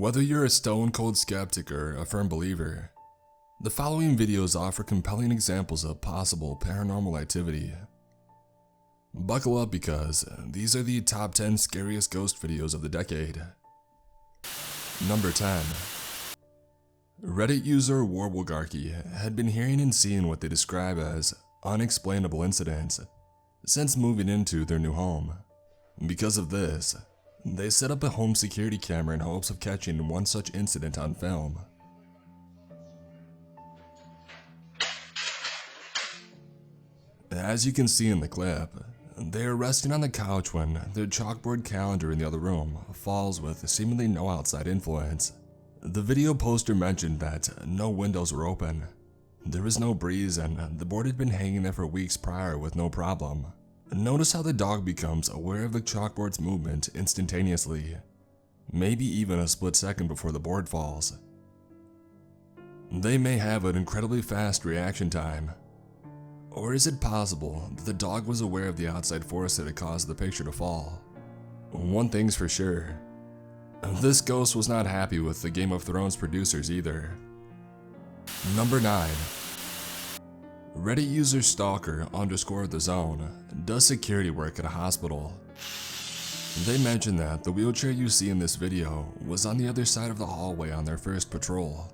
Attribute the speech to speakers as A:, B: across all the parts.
A: Whether you're a stone-cold skeptic or a firm believer, the following videos offer compelling examples of possible paranormal activity. Buckle up because these are the top 10 scariest ghost videos of the decade. Number 10. Reddit user Warwolgarchy had been hearing and seeing what they describe as unexplainable incidents since moving into their new home. Because of this, they set up a home security camera in hopes of catching one such incident on film. As you can see in the clip, they are resting on the couch when their chalkboard calendar in the other room falls with seemingly no outside influence. The video poster mentioned that no windows were open, there was no breeze, and the board had been hanging there for weeks prior with no problem. Notice how the dog becomes aware of the chalkboard's movement instantaneously, maybe even a split second before the board falls. They may have an incredibly fast reaction time. Or is it possible that the dog was aware of the outside force that had caused the picture to fall? One thing's for sure, this ghost was not happy with the Game of Thrones producers either. Number 9. Reddit user Stalker _the zone does security work at a hospital. They mentioned that the wheelchair you see in this video was on the other side of the hallway on their first patrol.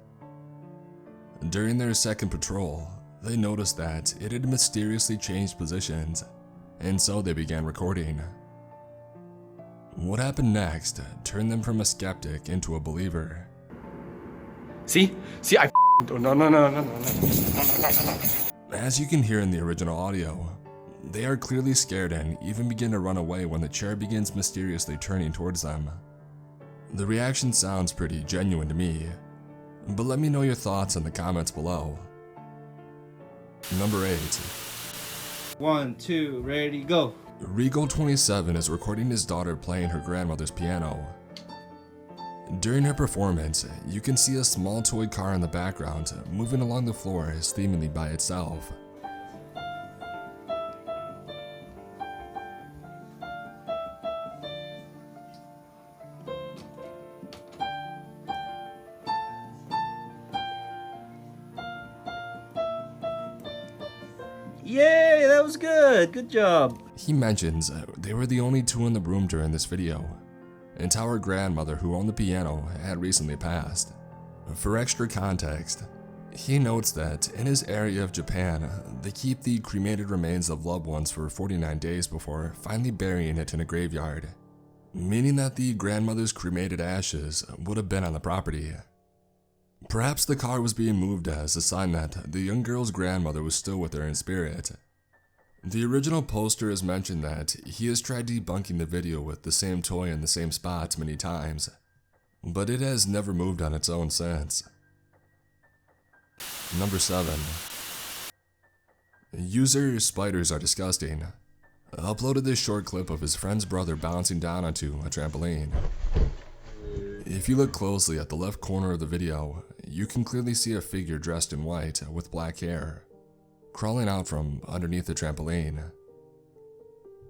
A: During their second patrol, they noticed that it had mysteriously changed positions, and so they began recording. What happened next turned them from a skeptic into a believer.
B: See, I no.
A: As you can hear in the original audio, they are clearly scared and even begin to run away when the chair begins mysteriously turning towards them. The reaction sounds pretty genuine to me, but let me know your thoughts in the comments below. Number 8.
C: 1, 2, ready, go.
A: Regal27 is recording his daughter playing her grandmother's piano. During her performance, you can see a small toy car in the background moving along the floor seemingly by itself.
C: Yay, that was good. Good job.
A: He mentions they were the only two in the room during this video, and how her grandmother, who owned the piano, had recently passed. For extra context, he notes that in his area of Japan, they keep the cremated remains of loved ones for 49 days before finally burying it in a graveyard, meaning that the grandmother's cremated ashes would have been on the property. Perhaps the car was being moved as a sign that the young girl's grandmother was still with her in spirit. The original poster has mentioned that he has tried debunking the video with the same toy in the same spots many times, but it has never moved on its own since. Number 7. User Spiders Are Disgusting uploaded this short clip of his friend's brother bouncing down onto a trampoline. If you look closely at the left corner of the video, you can clearly see a figure dressed in white with black hair, crawling out from underneath the trampoline.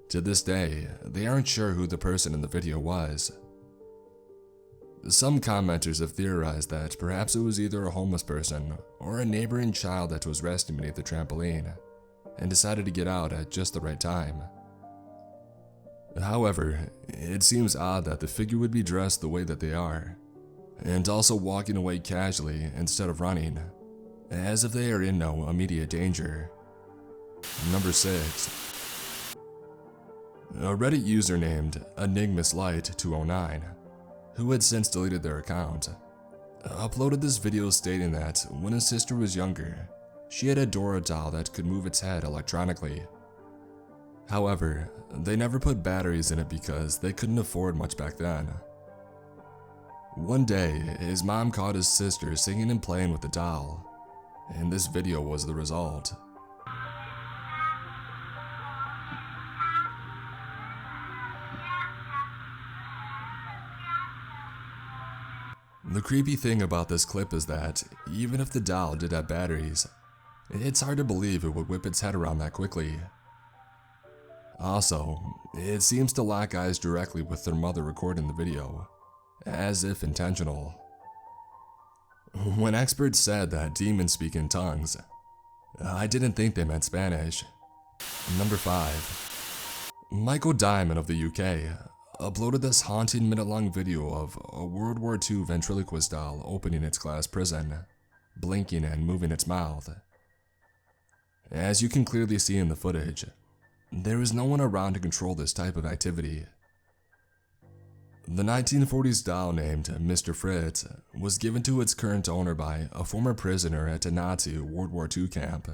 A: To this day, they aren't sure who the person in the video was. Some commenters have theorized that perhaps it was either a homeless person or a neighboring child that was resting beneath the trampoline and decided to get out at just the right time. However, it seems odd that the figure would be dressed the way that they are, and also walking away casually instead of running, as if they are in no immediate danger. Number 6. A Reddit user named EnigmusLight209, who had since deleted their account, uploaded this video stating that when his sister was younger, she had a Dora doll that could move its head electronically. However, they never put batteries in it because they couldn't afford much back then. One day, his mom caught his sister singing and playing with the doll, and this video was the result. The creepy thing about this clip is that even if the doll did have batteries, it's hard to believe it would whip its head around that quickly. Also, it seems to lock eyes directly with their mother recording the video, as if intentional. When experts said that demons speak in tongues, I didn't think they meant Spanish. Number 5. Michael Diamond of the UK uploaded this haunting minute-long video of a World War II ventriloquist doll opening its glass prison, blinking and moving its mouth. As you can clearly see in the footage, there is no one around to control this type of activity. The 1940s doll named Mr. Fritz was given to its current owner by a former prisoner at a Nazi World War II camp.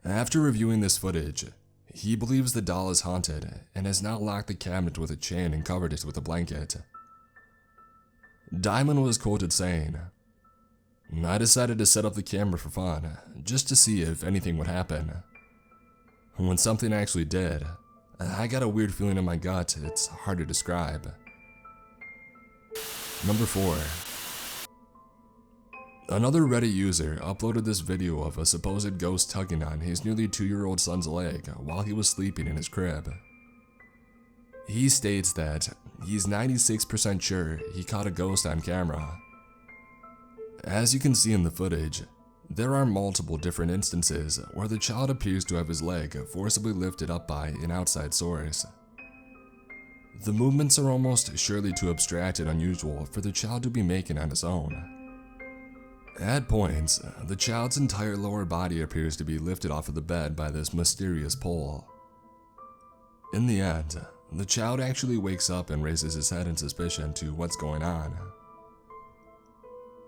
A: After reviewing this footage, he believes the doll is haunted and has now locked the cabinet with a chain and covered it with a blanket. Diamond was quoted saying, "I decided to set up the camera for fun, just to see if anything would happen. When something actually did, I got a weird feeling in my gut it's hard to describe." Number 4. Another Reddit user uploaded this video of a supposed ghost tugging on his nearly 2-year-old son's leg while he was sleeping in his crib. He states that he's 96% sure he caught a ghost on camera. As you can see in the footage, there are multiple different instances where the child appears to have his leg forcibly lifted up by an outside source. The movements are almost surely too abstract and unusual for the child to be making on his own. At points, the child's entire lower body appears to be lifted off of the bed by this mysterious pull. In the end, the child actually wakes up and raises his head in suspicion to what's going on.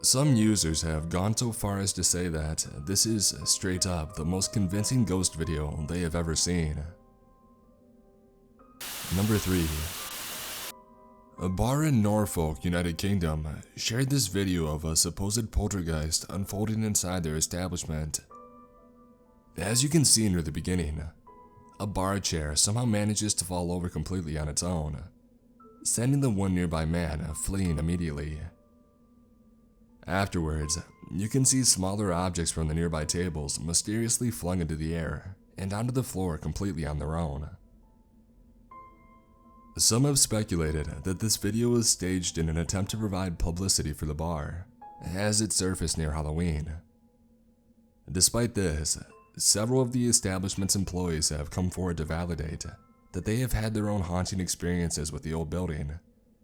A: Some users have gone so far as to say that this is straight up the most convincing ghost video they have ever seen. Number 3. A bar in Norfolk, United Kingdom, shared this video of a supposed poltergeist unfolding inside their establishment. As you can see near the beginning, a bar chair somehow manages to fall over completely on its own, sending the one nearby man fleeing immediately. Afterwards, you can see smaller objects from the nearby tables mysteriously flung into the air and onto the floor completely on their own. Some have speculated that this video was staged in an attempt to provide publicity for the bar, as it surfaced near Halloween. Despite this, several of the establishment's employees have come forward to validate that they have had their own haunting experiences with the old building,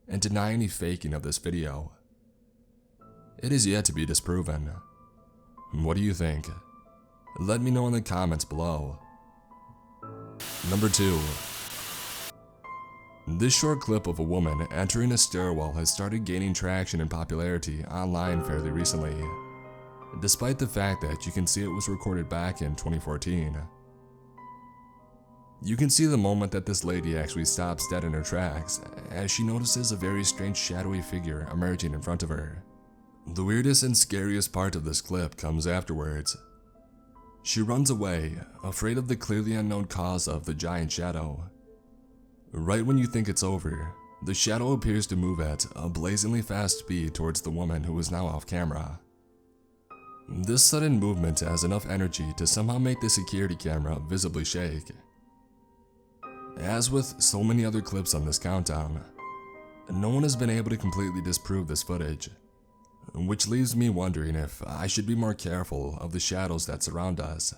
A: and deny any faking of this video. It is yet to be disproven. What do you think? Let me know in the comments below. Number 2. This short clip of a woman entering a stairwell has started gaining traction and popularity online fairly recently, despite the fact that you can see it was recorded back in 2014. You can see the moment that this lady actually stops dead in her tracks as she notices a very strange shadowy figure emerging in front of her. The weirdest and scariest part of this clip comes afterwards. She runs away, afraid of the clearly unknown cause of the giant shadow. Right when you think it's over, the shadow appears to move at a blazingly fast speed towards the woman who is now off camera. This sudden movement has enough energy to somehow make the security camera visibly shake. As with so many other clips on this countdown, no one has been able to completely disprove this footage, which leaves me wondering if I should be more careful of the shadows that surround us.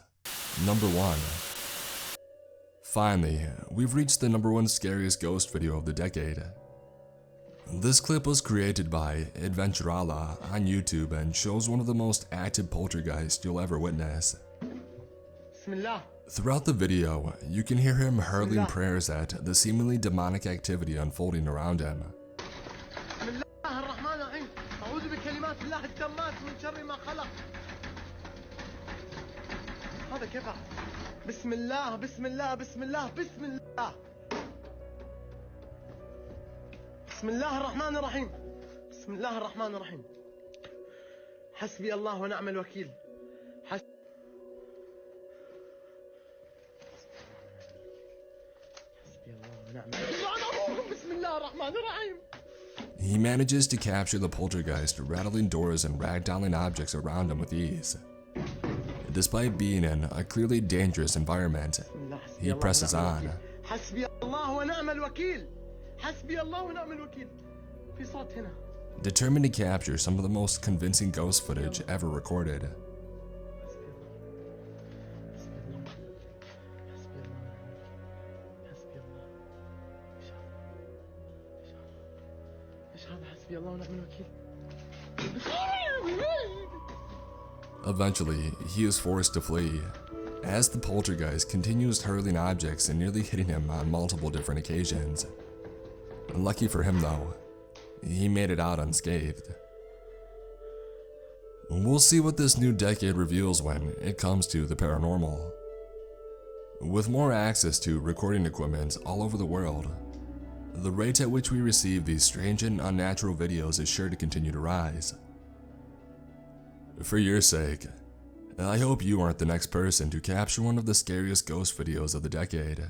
A: Number 1. Finally, we've reached the number 1 scariest ghost video of the decade. This clip was created by Adventurala on YouTube and shows one of the most active poltergeists you'll ever witness. Throughout the video, you can hear him hurling prayers at the seemingly demonic activity unfolding around him.
D: بسم الله بسم الله بسم الله بسم الله بسم الله الرحمن الرحيم بسم الله الرحمن الرحيم حسبي الله ونعم الوكيل حسبي الله ونعم الوكيل بسم الله الرحمن الرحيم.
A: He manages to capture the poltergeist rattling doors and ragdolling objects around him with ease. Despite being in a clearly dangerous environment, he presses on.
D: في صوت هنا.
A: determined to capture some of the most convincing ghost footage ever recorded.
D: حسبي الله ونعم الوكيل.
A: Eventually, he is forced to flee, as the poltergeist continues hurling objects and nearly hitting him on multiple different occasions. Lucky for him though, he made it out unscathed. We'll see what this new decade reveals when it comes to the paranormal. With more access to recording equipment all over the world, the rate at which we receive these strange and unnatural videos is sure to continue to rise. For your sake, I hope you aren't the next person to capture one of the scariest ghost videos of the decade.